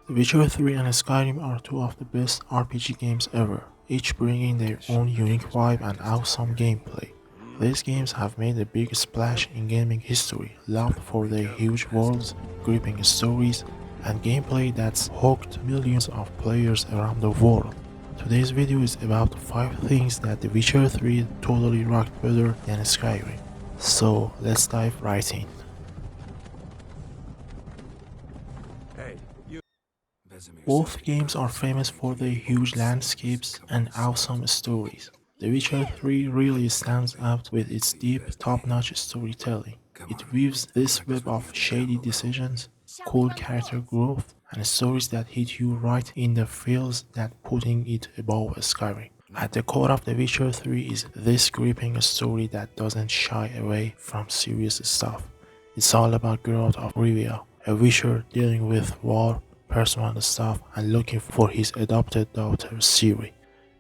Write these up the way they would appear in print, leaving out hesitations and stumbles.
The Witcher 3 and Skyrim are two of the best RPG games ever, each bringing their own unique vibe and awesome gameplay. These games have made a big splash in gaming history, loved for their huge worlds, gripping stories, and gameplay that's hooked millions of players around the world. Today's video is about 5 things that The Witcher 3 totally rocked better than Skyrim. So let's dive right in. Both games are famous for their huge landscapes and awesome stories. The Witcher 3 really stands out with its deep, top-notch storytelling. It weaves this web of shady decisions, cool character growth, and stories that hit you right in the feels that putting it above Skyrim. At the core of The Witcher 3 is this gripping story that doesn't shy away from serious stuff. It's all about Geralt of Rivia, a Witcher dealing with war, personal stuff, and looking for his adopted daughter Ciri.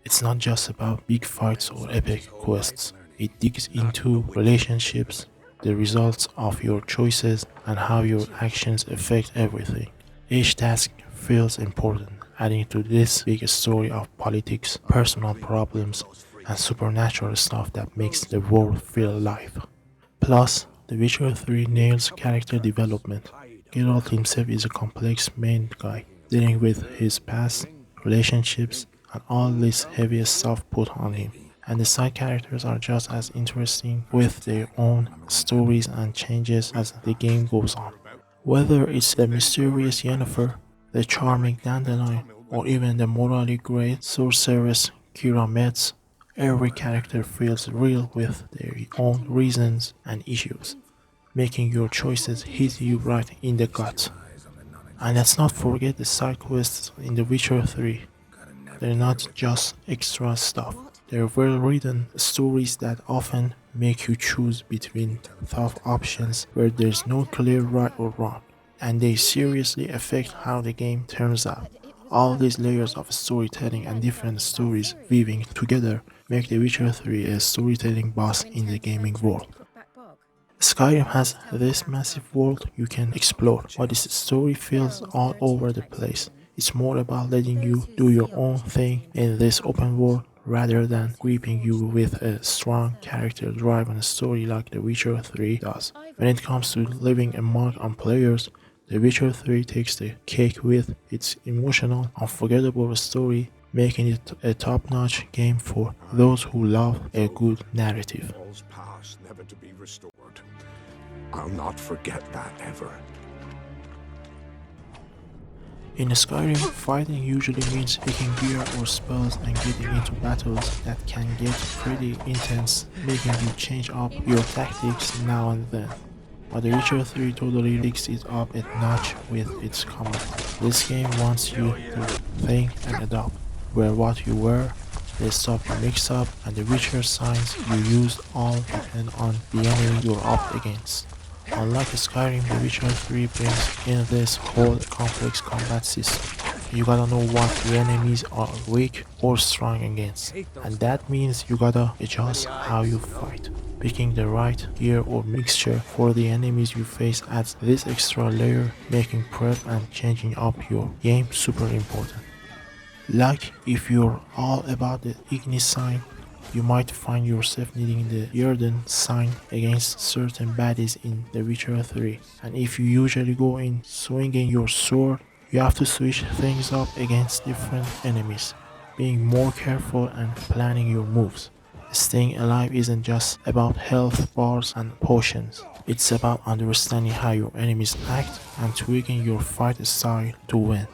It's not just about big fights or epic quests. It digs into relationships, the results of your choices, and how your actions affect everything. Each task feels important, adding to this big story of politics, personal problems, and supernatural stuff that makes the world feel alive. Plus, The Witcher 3 nails character development. Geralt himself is a complex main guy, dealing with his past, relationships, and all this heavy stuff put on him. And the side characters are just as interesting with their own stories and changes as the game goes on. Whether it's the mysterious Yennefer, the charming Dandelion, or even the morally great sorceress Kira Metz, every character feels real with their own reasons and issues, making your choices hit you right in the gut. And let's not forget the side quests in The Witcher 3. They're not just extra stuff. They're well written stories that often make you choose between tough options where there's no clear right or wrong, and they seriously affect how the game turns out. All these layers of storytelling and different stories weaving together make The Witcher 3 a storytelling boss in the gaming world. Skyrim has this massive world you can explore, but its story feels all over the place. It's more about letting you do your own thing in this open world rather than gripping you with a strong character-driven story like The Witcher 3 does. When it comes to leaving a mark on players, The Witcher 3 takes the cake with its emotional, unforgettable story, making it a top-notch game for those who love a good narrative. I'll not forget that ever. In Skyrim, fighting usually means picking gear or spells and getting into battles that can get pretty intense, making you change up your tactics now and then. But The Witcher 3 totally takes it up a notch with its combat. This game wants you to think and adapt, where what you wear, the stuff you mix up, and the Witcher signs you use all depend on the enemy you're up against. Unlike Skyrim, The Witcher 3 brings in this whole complex combat system. You gotta know what the enemies are weak or strong against, and that means you gotta adjust how you fight. Picking the right gear or mixture for the enemies you face adds this extra layer, making prep and changing up your game super important. Like if you're all about the Ignis sign, you might find yourself needing the Yrden sign against certain baddies in The Witcher 3, and if you usually go in swinging your sword, you have to switch things up against different enemies, being more careful and planning your moves. Staying alive isn't just about health bars and potions, it's about understanding how your enemies act and tweaking your fight style to win.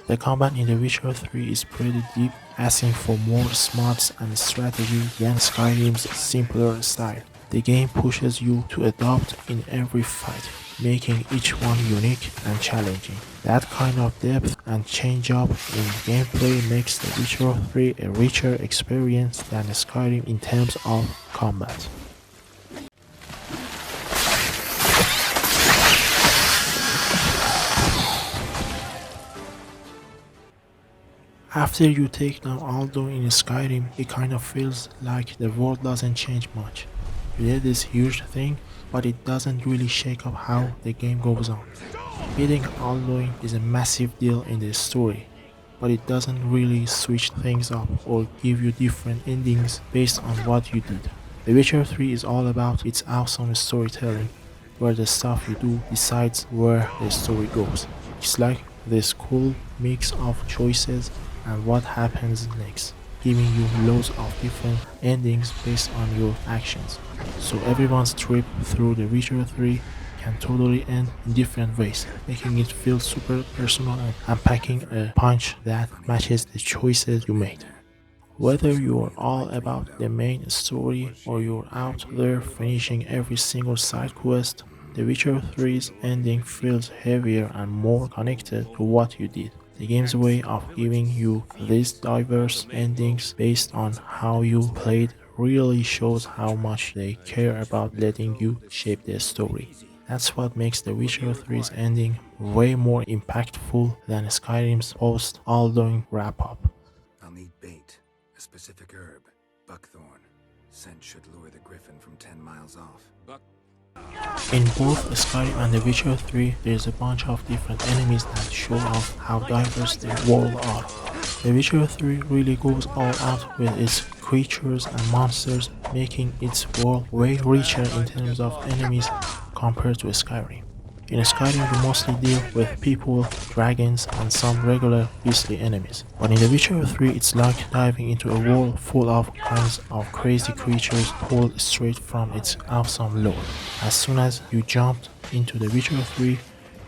The combat in The Witcher 3 is pretty deep, asking for more smarts and strategy than Skyrim's simpler style. The game pushes you to adapt in every fight, making each one unique and challenging. That kind of depth and change up in gameplay makes The Witcher 3 a richer experience than Skyrim in terms of combat. After you take down Aldo in Skyrim, it kind of feels like the world doesn't change much. You did this huge thing, but it doesn't really shake up how the game goes on. Beating Alduin is a massive deal in the story, but it doesn't really switch things up or give you different endings based on what you did. The Witcher 3 is all about its awesome storytelling, where the stuff you do decides where the story goes. It's like this cool mix of choices and what happens next, giving you loads of different endings based on your actions. So everyone's trip through The Witcher 3 can totally end in different ways, making it feel super personal and packing a punch that matches the choices you made. Whether you're all about the main story or you're out there finishing every single side quest, The Witcher 3's ending feels heavier and more connected to what you did. The game's way of giving you these diverse endings based on how you played really shows how much they care about letting you shape the story. That's what makes The Witcher 3's ending way more impactful than Skyrim's post-Alduin wrap-up. I'll need bait, a specific herb, buckthorn. Scent should lure the griffin from 10 miles off. In both Skyrim and The Witcher 3, there's a bunch of different enemies that show off how diverse the world are. The Witcher 3 really goes all out with its creatures and monsters, making its world way richer in terms of enemies compared to Skyrim. In Skyrim you mostly deal with people, dragons, and some regular beastly enemies. But in The Witcher 3 it's like diving into a world full of kinds of crazy creatures pulled straight from its awesome lore. As soon as you jumped into The Witcher 3,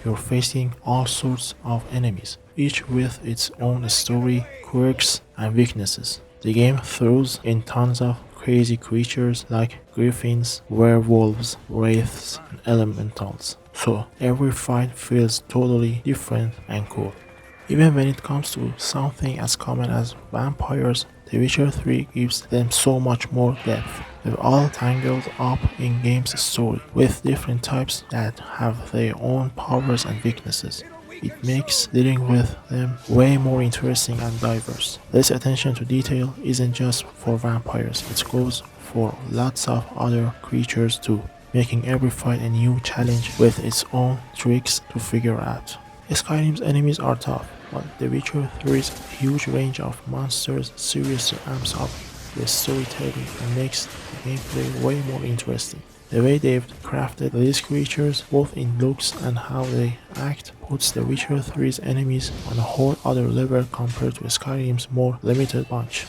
you're facing all sorts of enemies, each with its own story, quirks, and weaknesses. The game throws in tons of crazy creatures like griffins, werewolves, wraiths, and elementals. So every fight feels totally different and cool. Even when it comes to something as common as vampires, The Witcher 3 gives them so much more depth. They're all tangled up in game's story, with different types that have their own powers and weaknesses. It makes dealing with them way more interesting and diverse. This attention to detail isn't just for vampires, it goes for lots of other creatures too, making every fight a new challenge with its own tricks to figure out. Skyrim's enemies are tough, but The Witcher 3's huge range of monsters seriously amps up the storytelling and makes the gameplay way more interesting. The way they've crafted these creatures, both in looks and how they act, puts The Witcher 3's enemies on a whole other level compared to Skyrim's more limited bunch.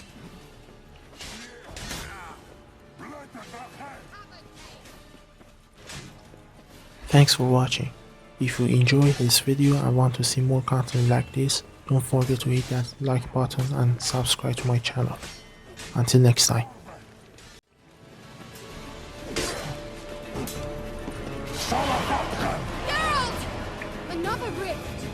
Thanks for watching. If you enjoyed this video and want to see more content like this, don't forget to hit that like button and subscribe to my channel. Until next time. Geralt! Another rift!